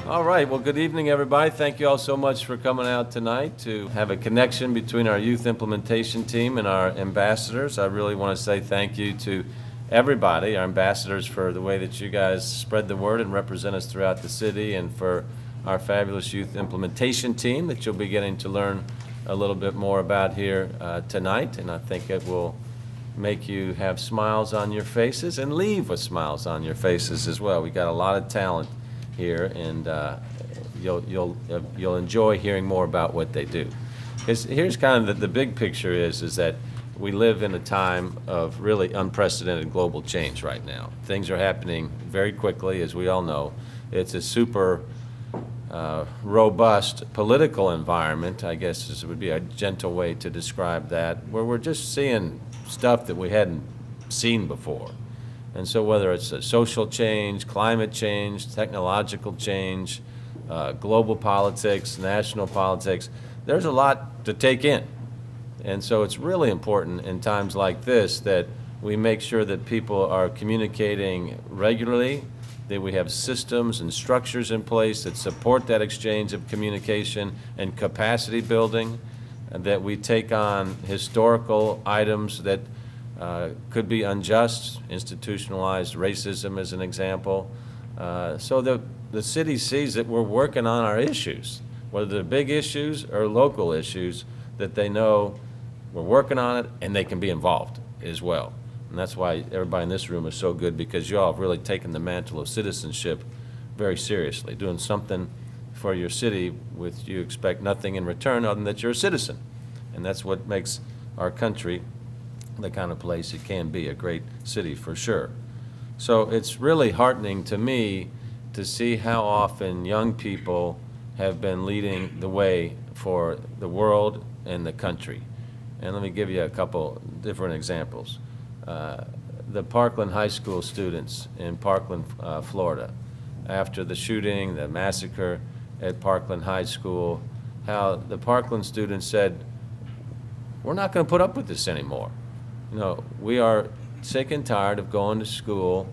All right, well, good evening, everybody. Thank you all so much for coming out tonight to have a connection between our youth implementation team and our ambassadors. I really want to say thank you to everybody, our ambassadors, for the way that you guys spread the word and represent us throughout the city, and for our fabulous youth implementation team that you'll be getting to learn a little bit more about here tonight. And I think it will make you have smiles on your faces and leave with smiles on your faces as well. We got a lot of talent here, and you'll enjoy hearing more about what they do. Here's kind of the big picture is that we live in a time of really unprecedented global change right now. Things are happening very quickly, as we all know. It's a super robust political environment, I guess this would be a gentle way to describe that, where we're just seeing stuff that we hadn't seen before. And so whether it's a social change, climate change, technological change, global politics, national politics, there's a lot to take in. And so it's really important in times like this that we make sure that people are communicating regularly, that we have systems and structures in place that support that exchange of communication and capacity building, and that we take on historical items that could be unjust, institutionalized racism as an example, so that the city sees that we're working on our issues, whether they're big issues or local issues, that they know we're working on it and they can be involved as well. And that's why everybody in this room is so good, because you all have really taken the mantle of citizenship very seriously, doing something for your city with you expect nothing in return other than that you're a citizen. And that's what makes our country the kind of place it can be, a great city for sure. So it's really heartening to me to see how often young people have been leading the way for the world and the country. And let me give you a couple different examples. The Parkland High School students in Parkland, Florida, after the shooting, the massacre at Parkland High School, how the Parkland students said, we're not going to put up with this anymore. You know, we are sick and tired of going to school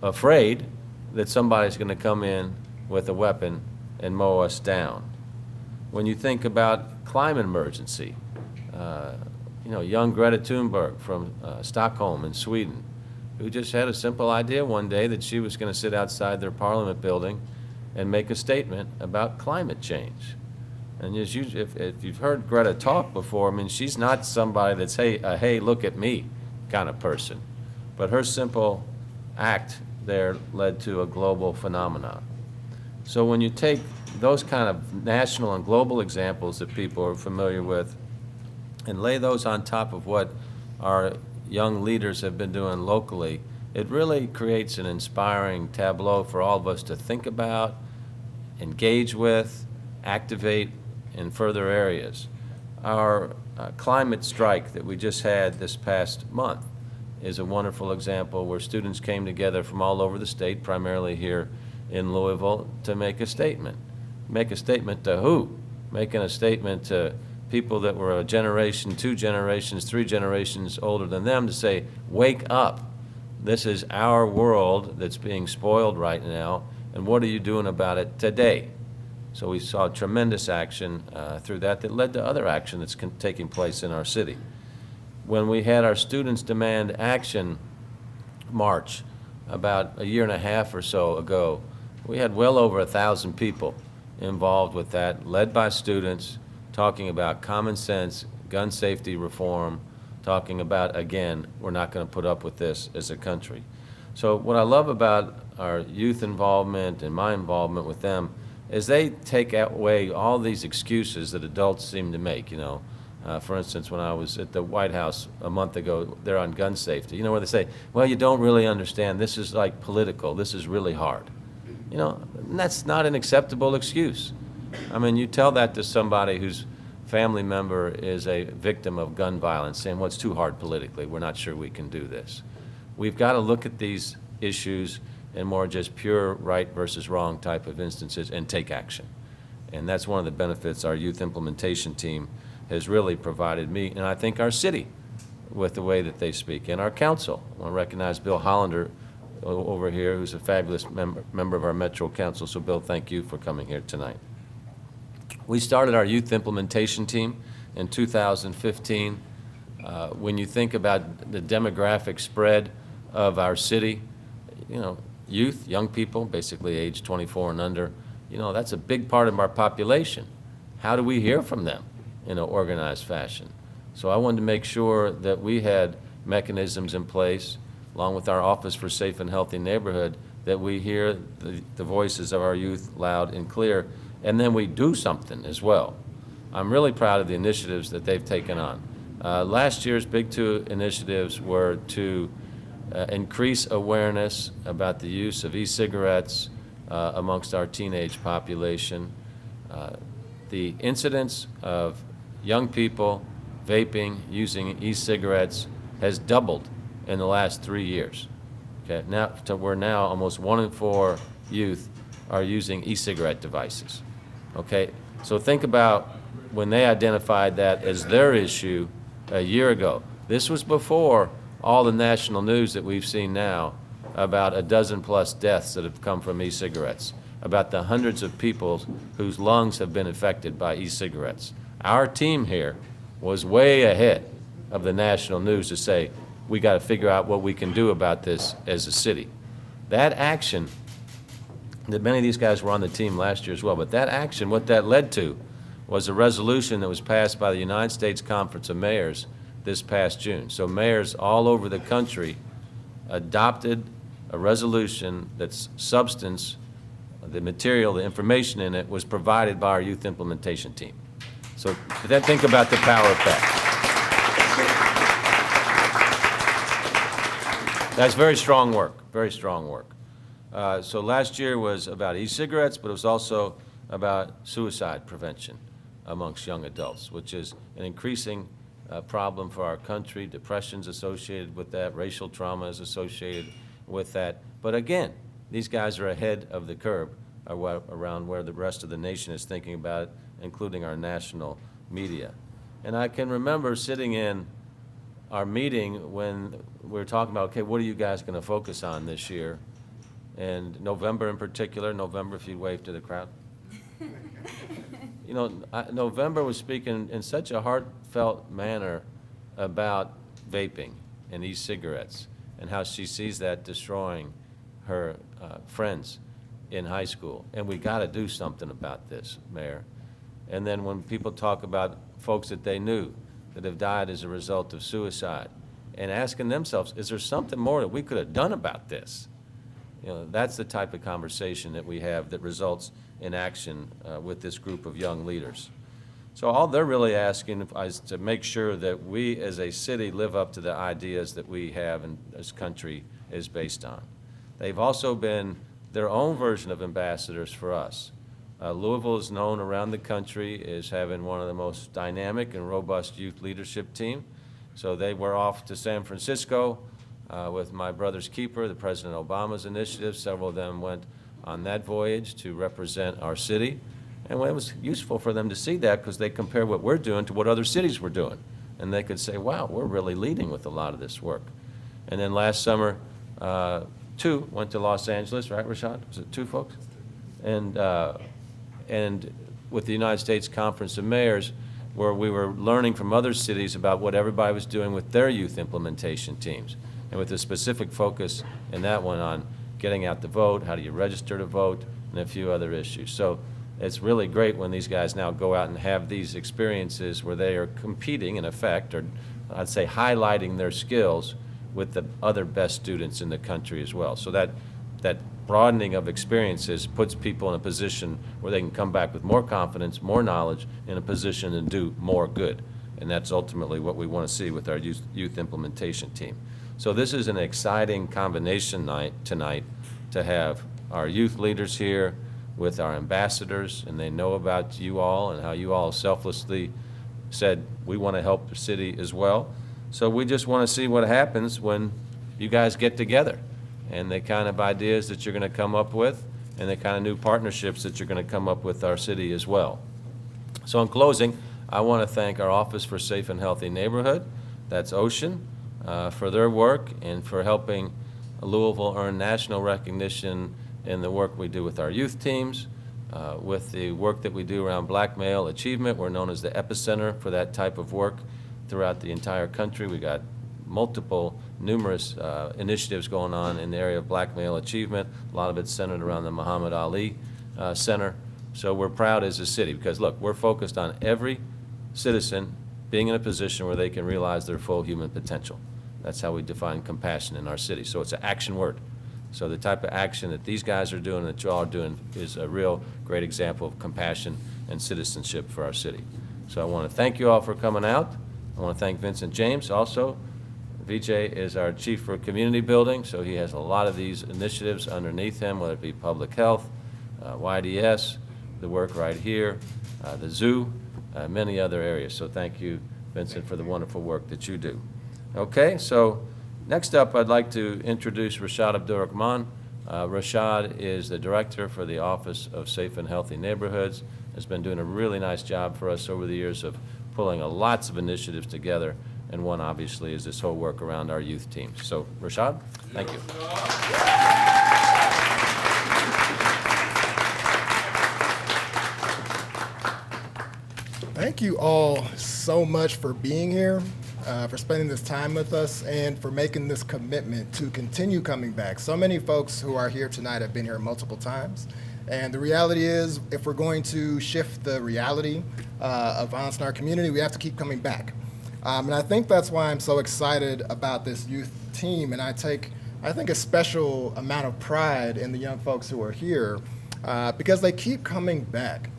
afraid that somebody's going to come in with a weapon and mow us down. When you think about climate emergency, young Greta Thunberg from Stockholm in Sweden, who just had a simple idea one day that she was going to sit outside their parliament building and make a statement about climate change. And if you've heard Greta talk before, I mean, she's not somebody that's, hey, look at me kind of person. But her simple act there led to a global phenomenon. So when you take those kind of national and global examples that people are familiar with and lay those on top of what our young leaders have been doing locally, it really creates an inspiring tableau for all of us to think about, engage with, activate in further areas. Our climate strike that we just had this past month is a wonderful example where students came together from all over the state, primarily here in Louisville, to make a statement. Make a statement to who? Making a statement to people that were a generation, 2 generations, 3 generations older than them, to say, wake up. This is our world that's being spoiled right now, and what are you doing about it today? So we saw tremendous action through that led to other action that's taking place in our city. When we had our Students Demand Action March about a year and a half or so ago, we had well over 1,000 people involved with that, led by students, talking about common sense, gun safety reform, talking about, again, we're not going to put up with this as a country. So what I love about our youth involvement and my involvement with them is they take away all these excuses that adults seem to make, For instance, when I was at the White House a month ago, they're on gun safety, where they say, well, you don't really understand. This is like political. This is really hard. And that's not an acceptable excuse. I mean, you tell that to somebody whose family member is a victim of gun violence, saying, well, it's too hard politically. We're not sure we can do this. We've got to look at these issues in more just pure right versus wrong type of instances and take action. And that's one of the benefits our youth implementation team has really provided me, and I think our city, with the way that they speak, and our council. I want to recognize Bill Hollander over here, who's a fabulous member of our Metro Council. So, Bill, thank you for coming here tonight. We started our youth implementation team in 2015. When you think about the demographic spread of our city, youth, young people, basically age 24 and under, that's a big part of our population. How do we hear from them in an organized fashion? So I wanted to make sure that we had mechanisms in place, along with our Office for Safe and Healthy Neighborhood, that we hear the voices of our youth loud and clear, and then we do something as well. I'm really proud of the initiatives that they've taken on. Last year's big two initiatives were to increase awareness about the use of e-cigarettes amongst our teenage population. The incidence of young people vaping, using e-cigarettes has doubled in the last 3 years. Okay, we're now almost 1 in 4 youth are using e-cigarette devices. Okay, so think about when they identified that as their issue a year ago. This was before all the national news that we've seen now about a dozen-plus deaths that have come from e-cigarettes, about the hundreds of people whose lungs have been affected by e-cigarettes. Our team here was way ahead of the national news to say, we got to figure out what we can do about this as a city. That action, that many of these guys were on the team last year as well, but that action, what that led to was a resolution that was passed by the United States Conference of Mayors this past June. So mayors all over the country adopted a resolution that's substance, the material, the information in it was provided by our youth implementation team. So then think about the power of that. That's very strong work, very strong work. So last year was about e-cigarettes, but it was also about suicide prevention amongst young adults, which is an increasing problem for our country. Depression's associated with that, racial trauma is associated with that. But again, these guys are ahead of the curve around where the rest of the nation is thinking about it, including our national media. And I can remember sitting in our meeting when we were talking about, okay, what are you guys going to focus on this year? And November in particular, November, if you wave to the crowd. November was speaking in such a heartfelt manner about vaping and e-cigarettes and how she sees that destroying her friends in high school. And we got to do something about this, Mayor. And then when people talk about folks that they knew that have died as a result of suicide and asking themselves, is there something more that we could have done about this? That's the type of conversation that we have that results in action with this group of young leaders. So all they're really asking is to make sure that we as a city live up to the ideas that we have and this country is based on. They've also been their own version of ambassadors for us. Louisville is known around the country as having one of the most dynamic and robust youth leadership team. So they were off to San Francisco with my brother's keeper, the President Obama's initiative. Several of them went on that voyage to represent our city. And it was useful for them to see that because they compare what we're doing to what other cities were doing. And they could say, wow, we're really leading with a lot of this work. And then last summer, 2 went to Los Angeles, right, Rashad? Was it 2 folks? And with the United States Conference of Mayors, where we were learning from other cities about what everybody was doing with their youth implementation teams, and with a specific focus in that one on getting out the vote, how do you register to vote, and a few other issues. So it's really great when these guys now go out and have these experiences where they are competing, in effect, or I'd say highlighting their skills with the other best students in the country as well. So that broadening of experiences puts people in a position where they can come back with more confidence, more knowledge, in a position to do more good. And that's ultimately what we want to see with our youth implementation team. So this is an exciting combination night tonight to have our youth leaders here with our ambassadors, and they know about you all and how you all selflessly said we want to help the city as well. So we just want to see what happens when you guys get together and the kind of ideas that you're going to come up with and the kind of new partnerships that you're going to come up with our city as well. So in closing, I want to thank our Office for Safe and Healthy Neighborhood, that's Ocean, for their work and for helping Louisville earned national recognition in the work we do with our youth teams. With the work that we do around black male achievement, we're known as the epicenter for that type of work throughout the entire country. We got numerous initiatives going on in the area of black male achievement. A lot of it's centered around the Muhammad Ali Center. So we're proud as a city because, look, we're focused on every citizen being in a position where they can realize their full human potential. That's how we define compassion in our city. So it's an action word. So the type of action that these guys are doing, that you all are doing, is a real great example of compassion and citizenship for our city. So I want to thank you all for coming out. I want to thank Vincent James also. VJ is our chief for community building, so he has a lot of these initiatives underneath him, whether it be public health, YDS, the work right here, the zoo, many other areas. So thank you, Vincent, for the wonderful work that you do. Okay, so next up, I'd like to introduce Rashad Abdurrahman. Rashad is the director for the Office of Safe and Healthy Neighborhoods. Has been doing a really nice job for us over the years of pulling lots of initiatives together, and one obviously is this whole work around our youth teams. So Rashad, thank you. Thank you all so much for being here, for spending this time with us, and for making this commitment to continue coming back. So many folks who are here tonight have been here multiple times, and the reality is, if we're going to shift the reality of violence in our community, we have to keep coming back. And I think that's why I'm so excited about this youth team, and I think, a special amount of pride in the young folks who are here because they keep coming back.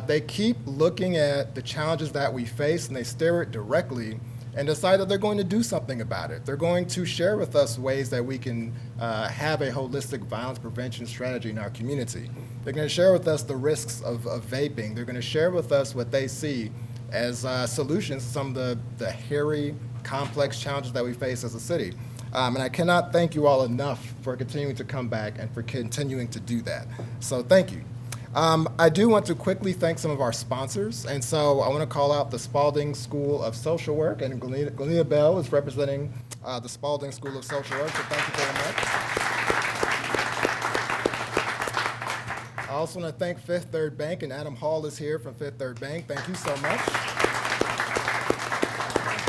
They keep looking at the challenges that we face, and they stare it directly and decide that they're going to do something about it. They're going to share with us ways that we can have a holistic violence prevention strategy in our community. They're going to share with us the risks of vaping. They're going to share with us what they see as solutions to some of the hairy, complex challenges that we face as a city. And I cannot thank you all enough for continuing to come back and for continuing to do that. So thank you. I do want to quickly thank some of our sponsors, and so I want to call out the Spalding School of Social Work, and Glenita Bell is representing the Spalding School of Social Work, so thank you very much. I also want to thank Fifth Third Bank, and Adam Hall is here from Fifth Third Bank. Thank you so much.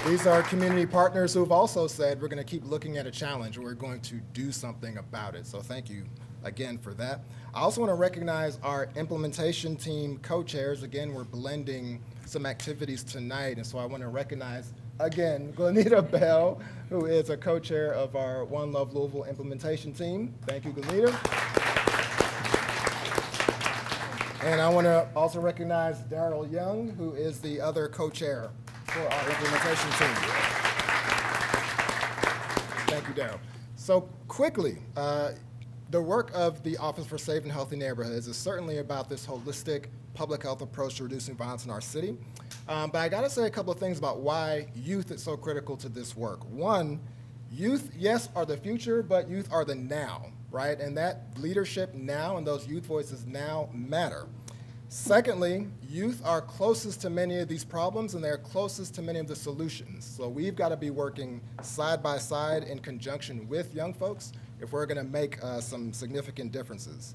These are community partners who have also said we're going to keep looking at a challenge and we're going to do something about it, so thank you again for that. I also want to recognize our implementation team co-chairs. Again, we're blending some activities tonight, and so I want to recognize, again, Glenita Bell, who is a co-chair of our One Love Louisville implementation team. Thank you, Glenita. And I want to also recognize Daryl Young, who is the other co-chair for our implementation team. Thank you, Daryl. So quickly, the work of the Office for Safe and Healthy Neighborhoods is certainly about this holistic public health approach to reducing violence in our city. But I gotta say a couple of things about why youth is so critical to this work. One, youth, yes, are the future, but youth are the now, right? And that leadership now and those youth voices now matter. Secondly, youth are closest to many of these problems and they're closest to many of the solutions. So we've got to be working side by side in conjunction with young folks if we're going to make some significant differences.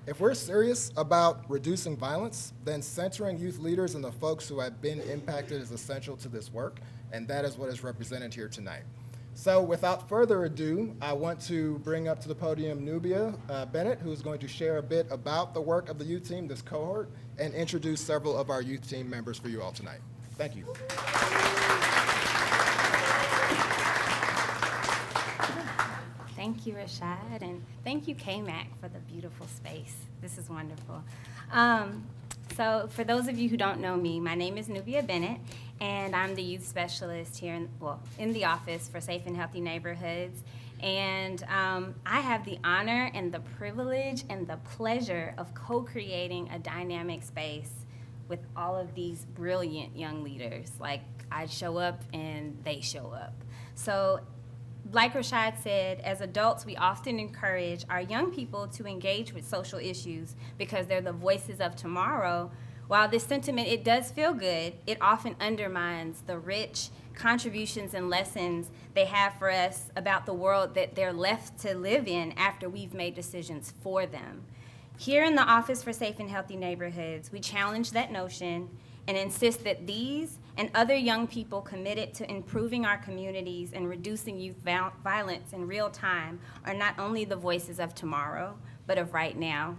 If we're serious about reducing violence, then centering youth leaders and the folks who have been impacted is essential to this work, and that is what is represented here tonight. So without further ado, I want to bring up to the podium Nubia Bennett, who's going to share a bit about the work of the youth team, this cohort, and introduce several of our youth team members for you all tonight. Thank you. Thank you, Rashad, and thank you, KMAC, for the beautiful space. This is wonderful. So for those of you who don't know me, my name is Nubia Bennett, and I'm the youth specialist here in the Office for Safe and Healthy Neighborhoods. And I have the honor and the privilege and the pleasure of co-creating a dynamic space with all of these brilliant young leaders. Like, I show up and they show up. So like Rashad said, as adults, we often encourage our young people to engage with social issues because they're the voices of tomorrow. While this sentiment, it does feel good, it often undermines the rich, contributions and lessons they have for us about the world that they're left to live in after we've made decisions for them. Here in the Office for Safe and Healthy Neighborhoods, we challenge that notion and insist that these and other young people committed to improving our communities and reducing youth violence in real time are not only the voices of tomorrow, but of right now.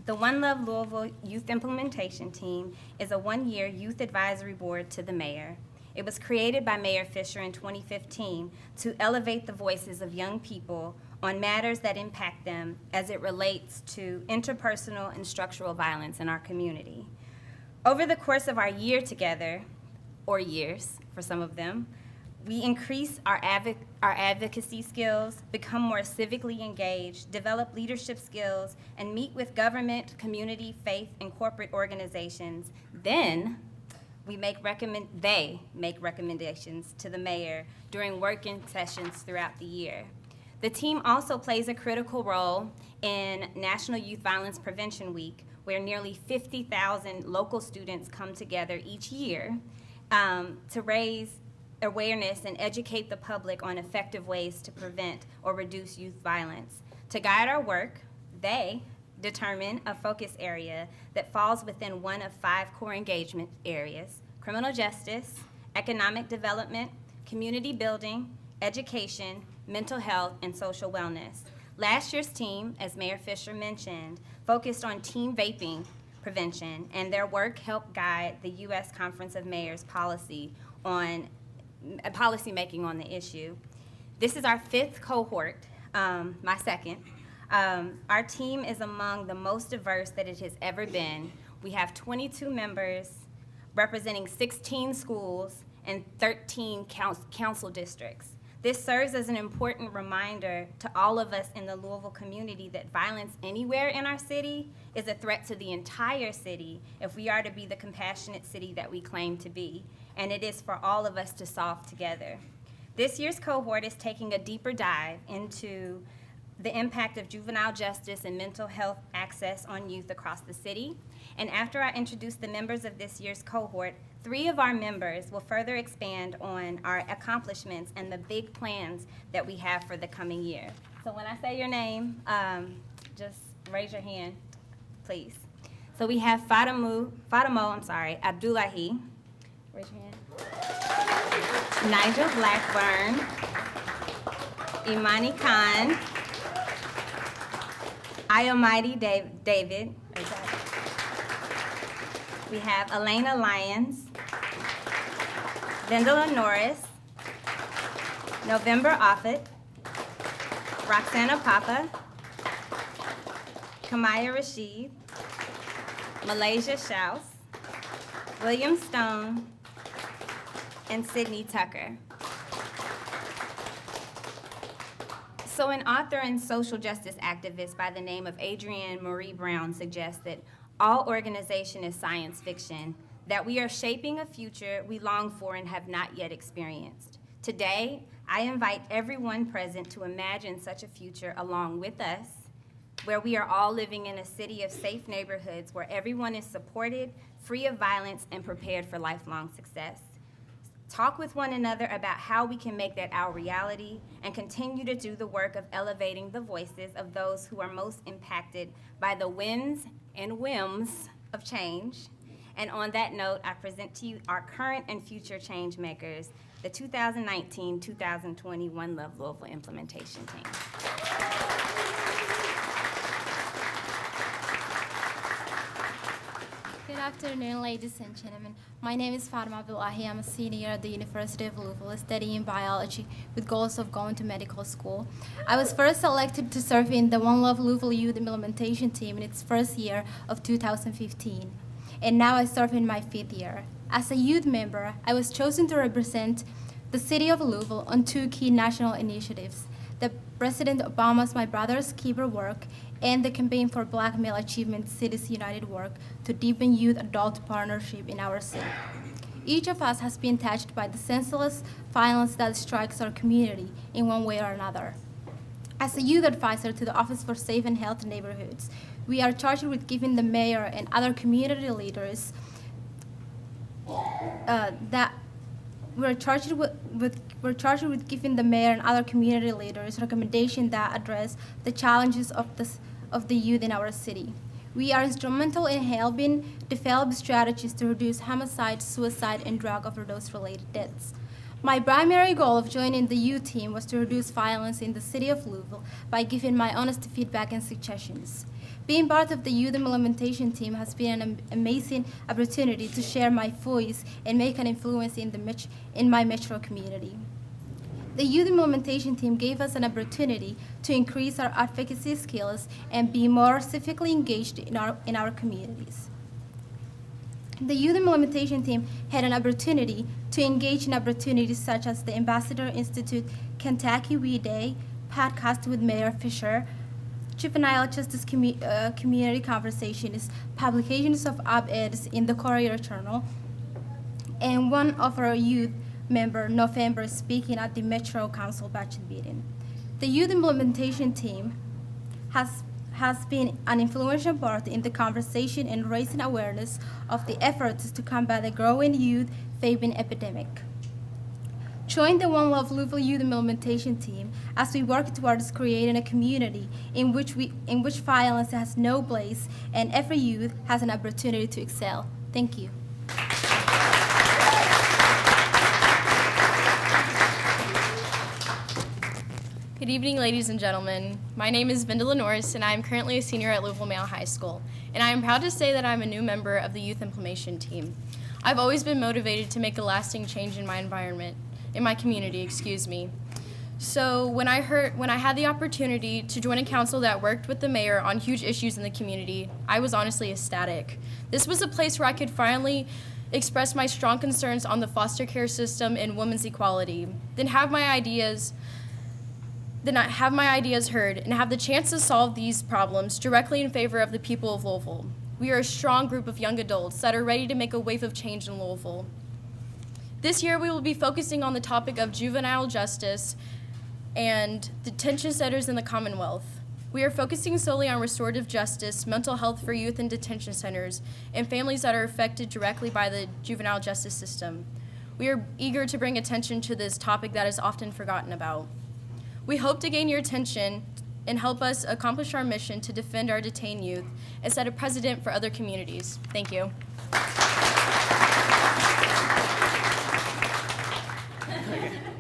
The One Love Louisville Youth Implementation Team is a one-year youth advisory board to the mayor. It was created by Mayor Fisher in 2015 to elevate the voices of young people on matters that impact them as it relates to interpersonal and structural violence in our community. Over the course of our year together, or years for some of them, we increase our advocacy skills, become more civically engaged, develop leadership skills, and meet with government, community, faith, and corporate organizations. Then they make recommendations to the mayor during working sessions throughout the year. The team also plays a critical role in National Youth Violence Prevention Week, where nearly 50,000 local students come together each year to raise awareness and educate the public on effective ways to prevent or reduce youth violence. To guide our work, they determine a focus area that falls within one of 5 core engagement areas: criminal justice, economic development, community building, education, mental health, and social wellness. Last year's team, as Mayor Fisher mentioned, focused on teen vaping prevention, and their work helped guide the U.S. Conference of Mayors policy making on the issue. This is our 5th cohort, my second. Our team is among the most diverse that it has ever been. We have 22 members representing 16 schools and 13 council districts. This serves as an important reminder to all of us in the Louisville community that violence anywhere in our city is a threat to the entire city if we are to be the compassionate city that we claim to be, and it is for all of us to solve together. This year's cohort is taking a deeper dive into the impact of juvenile justice and mental health access on youth across the city. And after I introduce the members of this year's cohort, 3 of our members will further expand on our accomplishments and the big plans that we have for the coming year. So when I say your name, just raise your hand, please. So we have Fatimo, Abdullahi. Raise your hand. Nigel Blackburn, Imani Khan, Iomidi David. We have Elena Lyons, Vendela Norris, November Offit, Roxana Papa, Kamaya Rashid, Malaysia Schaus, William Stone, and Sydney Tucker. So an author and social justice activist by the name of Adrienne Marie Brown suggests that all organization is science fiction, that we are shaping a future we long for and have not yet experienced. Today, I invite everyone present to imagine such a future along with us, where we are all living in a city of safe neighborhoods where everyone is supported, free of violence, and prepared for lifelong success. Talk with one another about how we can make that our reality and continue to do the work of elevating the voices of those who are most impacted by the wins and whims of change. And on that note, I present to you our current and future change makers, the 2019-2020 One Love Louisville Implementation Team. Good afternoon, ladies and gentlemen. My name is Fatma Abdullahi. I'm a senior at the University of Louisville studying biology with goals of going to medical school. I was first selected to serve in the One Love Louisville Youth Implementation Team in its first year of 2015. And now I serve in my 5th year. As a youth member, I was chosen to represent the city of Louisville on 2 key national initiatives: the President Obama's My Brother's Keeper work and the Campaign for Black Male Achievement Cities United work to deepen youth-adult partnership in our city. Each of us has been touched by the senseless violence that strikes our community in one way or another. As a youth advisor to the Office for Safe and Healthy Neighborhoods, we are charged with giving the mayor and other community leaders we're charged with giving the mayor and other community leaders recommendations that address the challenges of the youth in our city. We are instrumental in helping develop strategies to reduce homicide, suicide, and drug overdose-related deaths. My primary goal of joining the youth team was to reduce violence in the city of Louisville by giving my honest feedback and suggestions. Being part of the youth implementation team has been an amazing opportunity to share my voice and make an influence in my metro community. The youth implementation team gave us an opportunity to increase our advocacy skills and be more civically engaged in our communities. The youth implementation team had an opportunity to engage in opportunities such as the Ambassador Institute Kentucky We Day, podcast with Mayor Fisher, juvenile justice community conversations, publications of op-eds in the Courier Journal, and one of our youth member, November, speaking at the Metro Council budget meeting. The youth implementation team has been an influential part in the conversation and raising awareness of the efforts to combat the growing youth vaping epidemic. Join the One Love Louisville Youth Implementation team as we work towards creating a community in which violence has no place and every youth has an opportunity to excel. Thank you. Good evening, ladies and gentlemen. My name is Vinda Norris, and I am currently a senior at Louisville Male High School. And I am proud to say that I'm a new member of the Youth Implementation team. I've always been motivated to make a lasting change in my community. So when I had the opportunity to join a council that worked with the mayor on huge issues in the community, I was honestly ecstatic. This was a place where I could finally express my strong concerns on the foster care system and women's equality, then have my ideas heard and have the chance to solve these problems directly in favor of the people of Louisville. We are a strong group of young adults that are ready to make a wave of change in Louisville. This year we will be focusing on the topic of juvenile justice and detention centers in the Commonwealth. We are focusing solely on restorative justice, mental health for youth in detention centers, and families that are affected directly by the juvenile justice system. We are eager to bring attention to this topic that is often forgotten about. We hope to gain your attention and help us accomplish our mission to defend our detained youth and set a precedent for other communities. Thank you.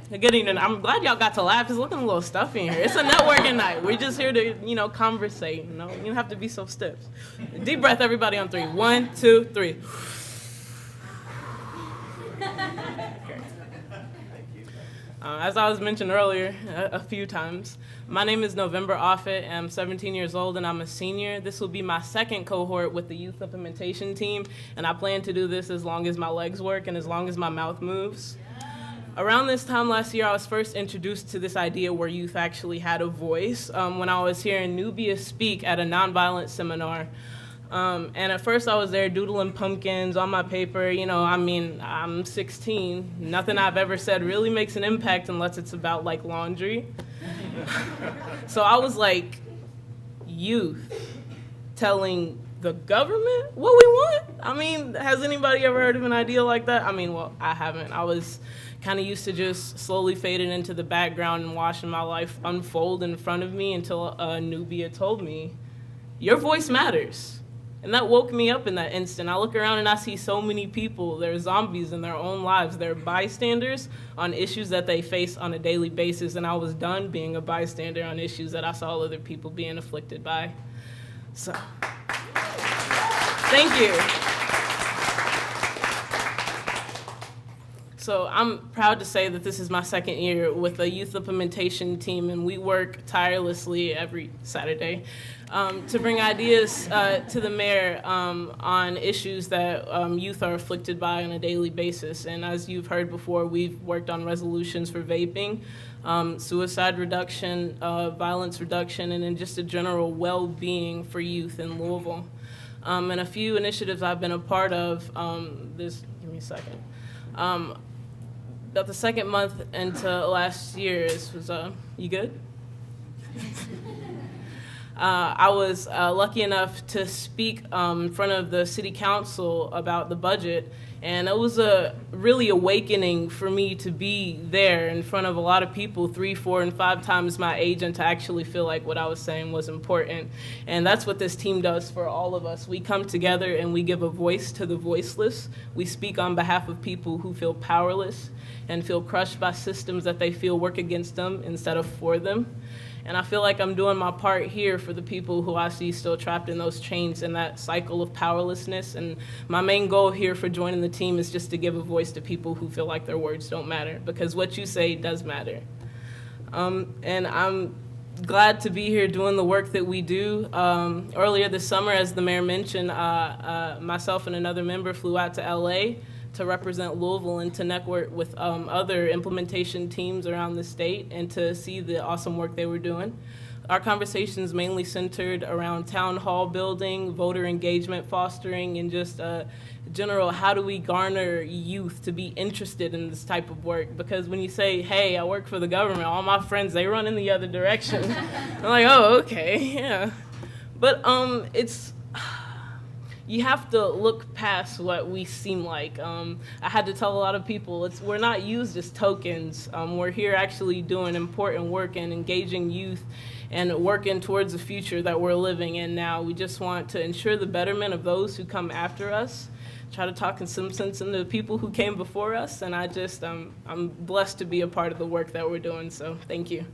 Good evening. I'm glad y'all got to laugh. It's looking a little stuffy in here. It's a networking night. We're just here to, conversate. You don't have to be so stiff. Deep breath, everybody, on 3. 1, 2, 3. As I was mentioned earlier a few times, my name is November Offit. I'm 17 years old and I'm a senior. This will be my second cohort with the Youth Implementation team, and I plan to do this as long as my legs work and as long as my mouth moves. Around this time last year, I was first introduced to this idea where youth actually had a voice when I was hearing Nubia speak at a nonviolent seminar. And at first I was there doodling pumpkins on my paper. I'm 16. Nothing I've ever said really makes an impact unless it's about like laundry. So I was like, youth telling the government what we want? Has anybody ever heard of an idea like that? I haven't. I was kind of used to just slowly fading into the background and watching my life unfold in front of me until Nubia told me, your voice matters. And that woke me up in that instant. I look around and I see so many people. They're zombies in their own lives. They're bystanders on issues that they face on a daily basis. And I was done being a bystander on issues that I saw other people being afflicted by. So, thank you. So I'm proud to say that this is my second year with the Youth Implementation team, and we work tirelessly every Saturday to bring ideas to the mayor on issues that youth are afflicted by on a daily basis. And as you've heard before, we've worked on resolutions for vaping, suicide reduction, violence reduction, and then just a general well-being for youth in Louisville. And a few initiatives I've been a part of, give me a second. About the second month into last year, this was, you good? I was lucky enough to speak in front of the city council about the budget, and it was a really awakening for me to be there in front of a lot of people 3, 4, and 5 times my age and to actually feel like what I was saying was important. And that's what this team does for all of us. We come together and we give a voice to the voiceless. We speak on behalf of people who feel powerless and feel crushed by systems that they feel work against them instead of for them. And I feel like I'm doing my part here for the people who I see still trapped in those chains and that cycle of powerlessness. And my main goal here for joining the team is just to give a voice to people who feel like their words don't matter, because what you say does matter. And I'm glad to be here doing the work that we do. Earlier this summer, as the mayor mentioned, myself and another member flew out to LA to represent Louisville and to network with other implementation teams around the state and to see the awesome work they were doing. Our conversations mainly centered around town hall building, voter engagement fostering, and just general, how do we garner youth to be interested in this type of work? Because when you say, hey, I work for the government, all my friends, they run in the other direction. I'm like, oh, okay, yeah. But you have to look past what we seem like. I had to tell a lot of people, we're not used as tokens. We're here actually doing important work and engaging youth and working towards the future that we're living in now. We just want to ensure the betterment of those who come after us, try to talk in some sense into the people who came before us, and I'm blessed to be a part of the work that we're doing, so thank you.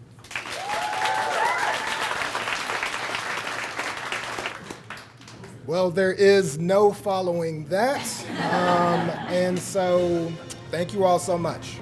Well, there is no following that. And so thank you all so much.